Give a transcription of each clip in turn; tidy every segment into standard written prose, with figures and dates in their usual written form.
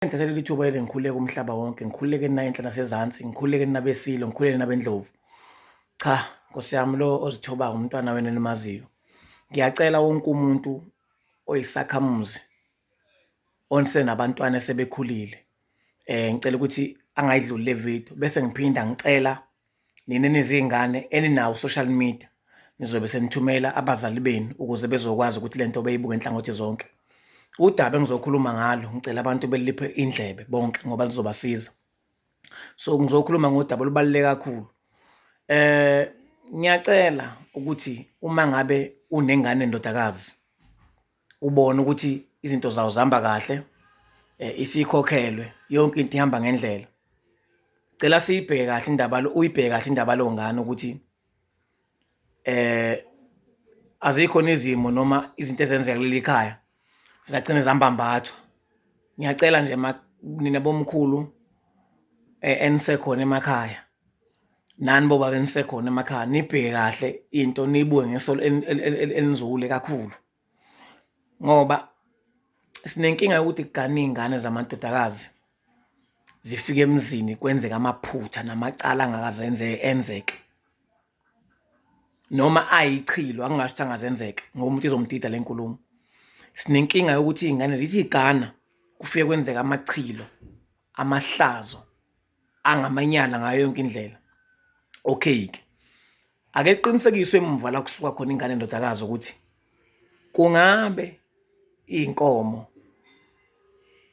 Ngithathela ithuba ngikhululeke umhlaba wonke, ngikhululeke nayinhla nasezansi, ngikhululeke nabeSilo, ngikhululeke nabeNdlovu. Cha, Nkosi yami lo ozithobayo umntwana wena enimaziyo. Ngiyacela wonke umuntu oyisakhamuzi osenabantwana esebekhulile, ngicela ukuthi angayidluli le video bese ngiphinda ngicela nina enizingane eninawo social media nizobe senithumela abazali benu ukuze bezokwazi ukuthi lento beyibuke inhlangothi zonke. Udaba engizokhuluma ngalo ngicela abantu beliphe indlebe bonke ngoba lizobasiza. So ngizokhuluma ngodaba olubaluleke kakhulu. Ngiyacela ukuthi uma ngabe unengane endodakazi ubone ukuthi izinto zawo zihamba kahle, isikhokhelwe yonke into ihamba ngendlela. Cela siyibheke kahle indaba lo, uyibheke kahle indaba lo ngane ukuthi azikho izimo noma izinto ezenzeka kuleli khaya zagcina zambambathwa. Ngiyacela nje nina bomkhulu enisekhona emakhaya nani boba benisekhona emakhaya nibheke kahle into niyibuke ngeso elizule kakhulu ngoba sinenkinga yokuthi kugane iy'ngane zamadodakazi zifike emzini kwenzeka amaphutha namacala angakaze enzeke noma ayichilo angingasho ukuthi angazenzeke ngoba umuntu izomdida le nkulumo. Sinenkinga yokuthi iy'ngane zithi igana kufike kwenzeka amachilo, amahlazo, angamanyala ngayo yonke indlela. Okay-ke, ake kuqinisekiswe emuva la kusuka khona ingane endodakazi ukuthi kungabe iy'nkomo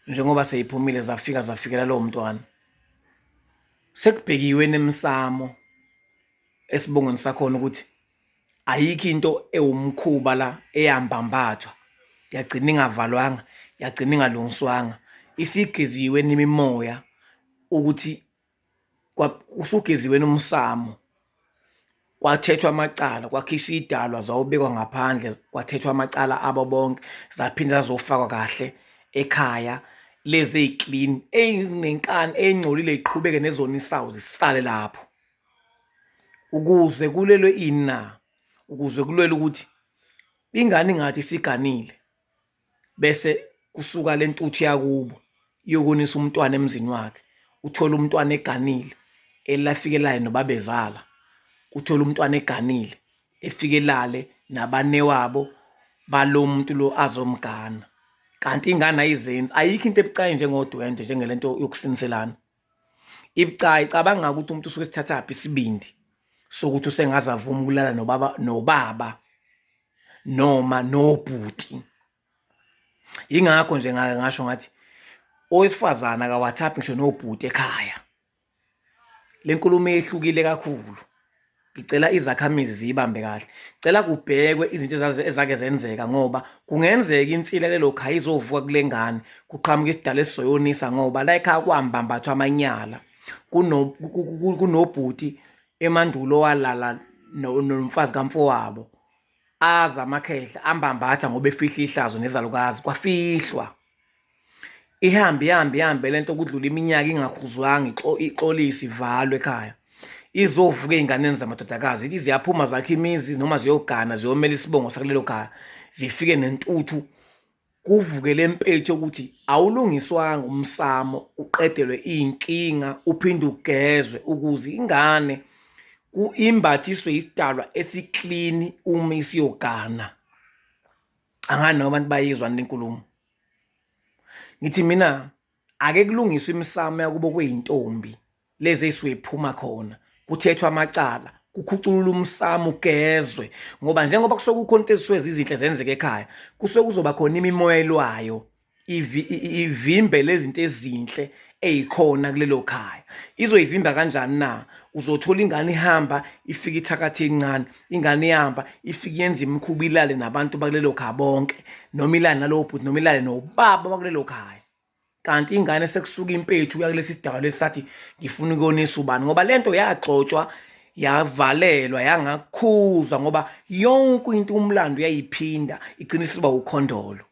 njengoba seyiphumile zafikela lowo mntwana sekubhekiwe nemsamo esibongweni sakhona ukuthi ayikho into ewumkhuba la eyambambathwa yagcina ingavalwanga, yagcina ingalungiswanga, isigeziwe nemimoya ukuthi usugeziwe nomsamo, kwathethwa amacala, kwakhishwa idalwa zawubekwa ngaphandle, kwathethwa amacala abo bonke, zaphinda zazofakwa kahle ekhaya. Lezi ey'clean ezinenkani ey'ngcolile y'qhubeke nezona isawu zisale lapho ukuze kulelwe ini na, ukuze kulwele ukuthi ingane ingathi isiganile bese kusuka le ntuthu yakubo iyokonisa umntwana emzini wakhe, uthola umntwana eganile elafikelayo nobabezala, uthola umntwana eganile efikelale nabanewabo balo muntu lo azomgana. Kanti ingane ayizenzi, ayikho into ebucayi njengodwendwe njengelento yokusiniselana. Ibucayi, cabanga ukuthi umuntu usuke esithathaphi isibindi sokuthi usengaze avuma ukulala nobaba noma nobhuti. Ingakho nje ngasho ngathi owesifazana akawathaphi ngisho nobhuti ekhaya. Le nkulumo ehlukile kakhulu. Ngicela izakhamizi ziyibambe kahle. Cela kubhekwe izinto ezake zenzeka ngoba kungenzeka insila lelo khaya izovuka kule ngane kuqhamuka isidala esizoyonisa ngoba la ekhaya kwambambathwa amanyala. Kunobhuti emandulo walala nomfazi kamfowabo aza amakhehla ambambatha ngoba efihla ihlazo nezalukazi kwafihlwa. Ihambe lento kudlula iminyaka ingakhuzwanga ixolisi ivalwe ekhaya. Izovuka ey'nganeni zamadodakazi ithi ziyaphuma zakhe imizi noma ziyogana ziyomela isibongo sakulelo khaya zifike nentuthu kuvuke le mpethu yokuthi awulungiswanga umsamo uqedelwe iy'nkinga uphinde ugezwe ukuze ingane imbathiswe isidalwa esiklini uma isiyogana. Angani nabo abantu bayizwa le nkulumo. Ngithi mina ake kulungiswe imisamo yakubo kwey'ntombi lezi ey'suke iphuma khona kuthethwa amacala kukhuculula umsamo ugezwe ngoba njengoba kusuke kukhona into ezisuke zizinhle zenzeka ekhaya kusuke kuzoba khona imimoya elwayo ivimbe lezi zinto ezinhle ey'khona kulelo khaya. Izoyivimba kanjani na? Uzothola ingane ihamba ifika ithakathi encane, ingane ihamba ifika yenza imikhuba ilale nabantu bakulelo khaya bonke noma ilale nalowo bhuti noma ilale nobaba bakulelo khaya. Kanti ingane sekusuka impethu uya kulesi sidaba lesathi ngifuna ukuyonisa ubani ngoba lento yaxoxwa yavalelwa yangakhuzwa ngoba yonke into umlando uyayiphinda igcina isiba ukhondolo.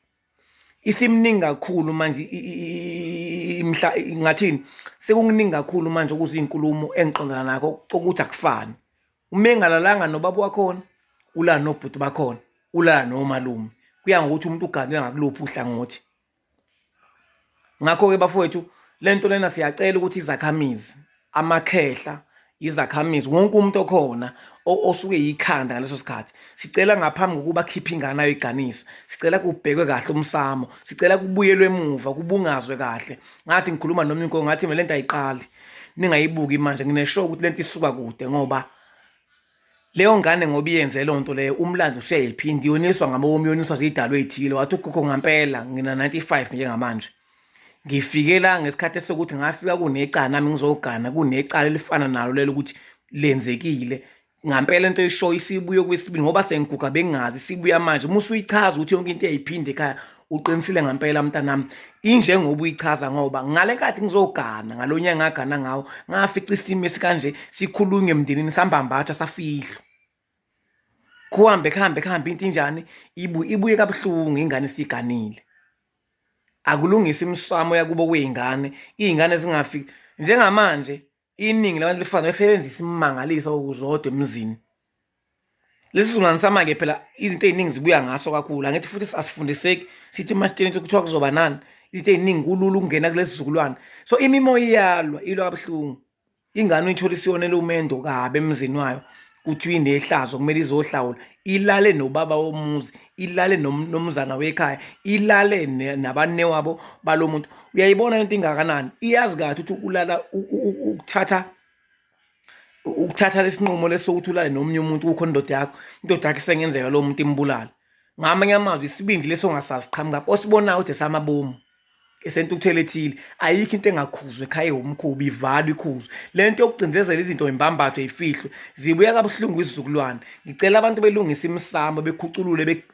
Isimningi kakhulu manje ngathini sekukuningi kakhulu manje ukuze inkulumo engiqondana nakho ukuthi akufani. Uma engalalanga nobaba wakhona ulala nobhuti bakhona, ulala nomalume, kuya ngokuthi umuntu uganile ngakuluphi uhlangothi. Ngakho-ke bafowethu, lento lena siyacela ukuthi izakhamizi, amakhehla, izakhamizi, wonke umuntu okhona osuke yikhanda ngaleso sikhathi, sicela ngaphambi kokuba khiphe ingane ayoyiganisa, sicela kubhekwe kahle umsamo, sicela kubuyelwe emuva, kubungazwe kahle. Ngathi ngikhuluma noma inkonzo ngathi mina lento ayiqali, ningayibuki manje, ngineshow ukuthi lento isuka kude, ngoba leyo ngane ngoba iyenze leyo nto leyo, umlando useyayiphinda, iyoniswa ngamawomi, iyoniswa ziy'dalwa ey'thile. Wathi ugogo ngampela ngina 95 njengamanje, ngifike la ngesikhathi sokuthi ngafika kunecala nami ngizogana, kunecala elifana nalo lelo ukuthi lenzekile ngampela. Into eshoyo isibuye kwesibili ngoba sengiguga bengazi, isibuya manje musu uyichaza ukuthi yonke into eyayiphinde ekhaya, uqinisile ngampela mntanami, injengoba uyichaza. Ngoba ngale nkathi ngizogana ngalonyaka ngagana ngawo, ngafica isimo esikanje sikhulunywe emndenini, sambambatha safihlwa, kuhambe into injani, ibuye kabuhlungu ingane siganile. Akulungisa imsamo yakubo kwey'ngane, iy'ngane zingafiki njengamanje. Iningi labantu befana besebenzisa imimangaliso ukuzodwa emzini. Lesi sizukulwane sama-ke phela izinto ey'ningi zibuya ngaso kakhulu. Angithi futhi asifundiseki, sithi masitsheni ukuthi kuthiwa kuzoba nani, izinto ey'ningi kulula ukungena kulesi sizukulwane. So imimoya ilwa kabuhlungu. Ingane uyithola isiyonela umendo kabi emzini wayo, kuthiwa inehlazo kumele izohlawula, ilale nobaba womuzi, ilale nomzana wekhaya, ilale nabanewabo balo muntu. Uyayibona lento ingakanani, iyazi kahle ukuthi ulala ukuthatha lesinqumo lesokuthi ulale nomunye umuntu, kukhona indoda yakho isengenzeka lo muntu imbulala. Ngamanye amazwi isibindi leso ongasazi siqhamuka, osibonayo ude samabomu esentukuthelo ethile. Ayikho into engakhuzwa ekhaya ewumkhuba, ivalwe ikhuzwe. Le nto yokucindezela izinto imbambatho yifihlwe, zibuya kabuhlungu isizukulwane. Ngicela abantu belungise imisamo, bekhuculule,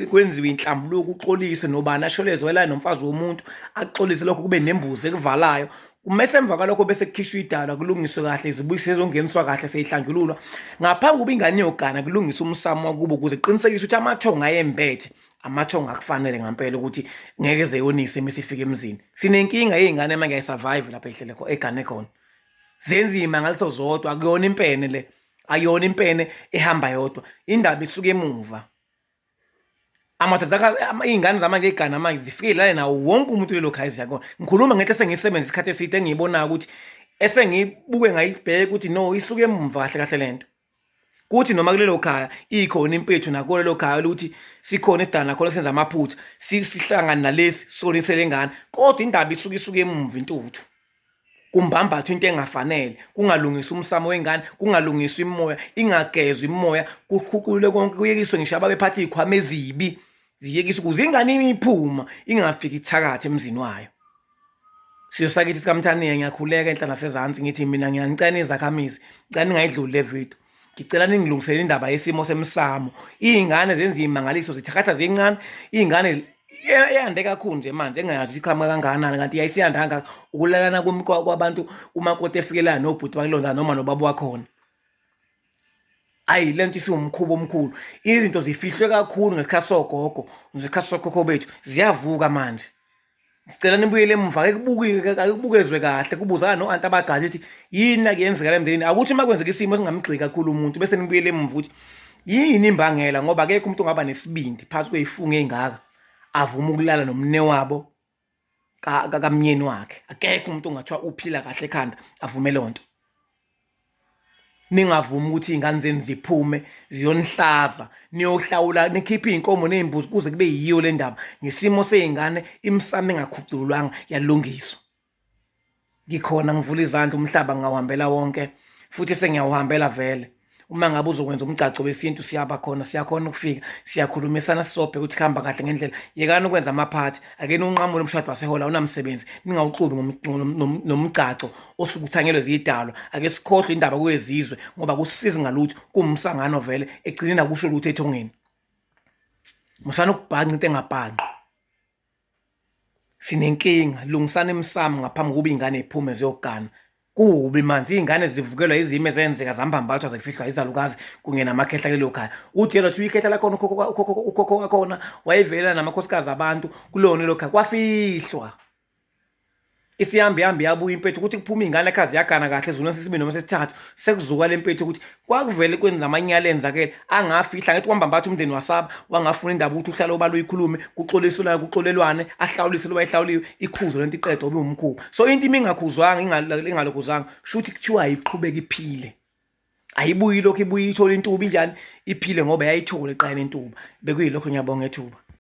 kwenziwe inhlambuluko, uxolise nobani asholeze welana nomfazi womuntu, axolise lokho, kube nembuzi ekuvalayo. Umese emva kwalokho bese kukhishwa idalwa, kulungiswe kahle, zibuye sezongeniswa kahle, seyihlanjululwa. Ngaphambi kuba ingane yogana kulungiswa umsamo wakubo ukuze kuqinisekiswe ukuthi amathongo ayembethe, amathongo akufanele ngampela ukuthi ngeke zeyonise mesifika emzini. Sinenkinga yey'ngane manje ayisurvive lapha ehlele egane khona, zenza iy'mangaliso zodwa. Akuyona impene le, akuyona impene ehamba yodwa, indaba isuke emuva. Iy'ngane zamanje ey'gana manje zifike y'lale nawo wonke umuntu lelo khaya ziyakona. Ngikhuluma ngento esengiyisebenzisa isikhathi eside, engiyibonayo ukuthi esengiyibuke ngayibheka ukuthi no, isuke emuva kahle kahle lento. Kuthi noma kulelo khaya ikhona impethu nako lelo khaya ukuthi sikhona isidala nakhona senza amaphutha, sihlangane nalesi sonisele ngane, kodwa indaba isuke emuva intuthu. Kumbambathwa into engafanele, kungalungiswa umsamo wengane, kungalungiswa imimoya, ingagezwa imimoya, kukhuculwe konke, kuyekiswe ngisho ababephatha iy'khwama ezibi, ziyekiswe ukuze ingane iphuma ingafiki ithakathe emzini wayo. Siyosakithi sikaMthaniya, ngiyakhuleka enhla nasezansi ngithi mina ngiyanicela izakhamizi, ngicela ningayidluli le video. Ngicela ningilungisele indaba yesimo semsamo. Iy'ngane zenza iy'mangaliso, zithakatha zincane, iy'ngane yande kakhulu nje manje, engayazi ukuthi iqhamuka kangakanani, kanti yayisiyanda kangaka ukulalana kwabantu umakoti efikelayo nobhuti bakulonda noma nobaba wakhona. Ayi, lento isiwumkhuba omkhulu. Izinto zifihlwe kakhulu ngesikhathi sogogo, ngesikhathi sokhokho bethu, ziyavuka manje. Sicela nibuyele emva, kubukezwe kahle, kubuzana no-anti abagadi ukuthi yini akuyenzeka emndenini. Akuthi uma kwenzeka isimo esingamgxiki kakhulu umuntu bese nibuyele emva ukuthi yini imbangela, ngoba akekho umuntu ongaba nesibindi phansi kwey'fungo ey'ngaka avuma ukulala nomnewabo kamnyeni wakhe. Akekho umuntu ongathiwa uphila kahle ekhanda avume leyo nto. Ningavumi ukuthi iy'ngane zenu ziphume ziyonihlaza, niyohlawula, nikhiphe iy'nkomo ney'mbuzi kuze kube yiyo le ndaba. Ngesimo sey'ngane imsamo engakhucululwanga yalungiswa. Ngikhona, ngivula izandla, umhlaba ngawuhambela wonke, futhi sengiyawuhambela vele. Uma ngabe uzokwenza umgcaco wesintu, siyakhona ukufika, siyakhulumisana, sisobhe ukuthi kuhamba kahle ngendlela. Yekani ukwenza amaphathi, akeni unqamule umshado wasehola, unamsebenzi, ningawuxubi nomgcaco osuke uthangelwe ziyidalwa. Ake sikhohlwe indaba kwezizwe ngoba kusisiza ngalutho, kuwumsangano vele, egcineni akusho lutho ethongeni. Musana ukubhanqa into engabhanqi. Sinenkinga, lungisana imsamo ngaphambi kokuba iy'ngane y'phume ziyogana. Kubi manje, iy'ngane zivukelwa izimo ezenzeka zambambathwa zifihlwa izalukazi kunye namakhehla kulelo khaya. Uthi yena ikhehla lakhona ukhokho wakhona wayevelela namakhosikazi abantu kulona lelo khaya, kwafihlwa. isihambe yabuya impethu ukuthi kuphuma iy'ngane ekhazi yagana kahle ezulwini sesibili noma sesithathu sekuzuka le mpethu ukuthi kwakuvele kwenza namanyala enzakele angafihla ngithi kwambambatha umndeni wasaba wangafuna indaba ukuthi uhlale obala uyikhulume kuxoliswana kuxolelwane ahlawulise loba ehlawuliwe ikhuzo lento iqedwe obe umkhuba. So into imi ingakhuzwanga ingalokhuzanga shuthi kuthiwa ayiqhubeka iphile, ayibuyi lokhu ibuye ithole intuba injani iphile ngoba yayithola eqala intuba. Bekuyilokho, ngiyabonga ethuba.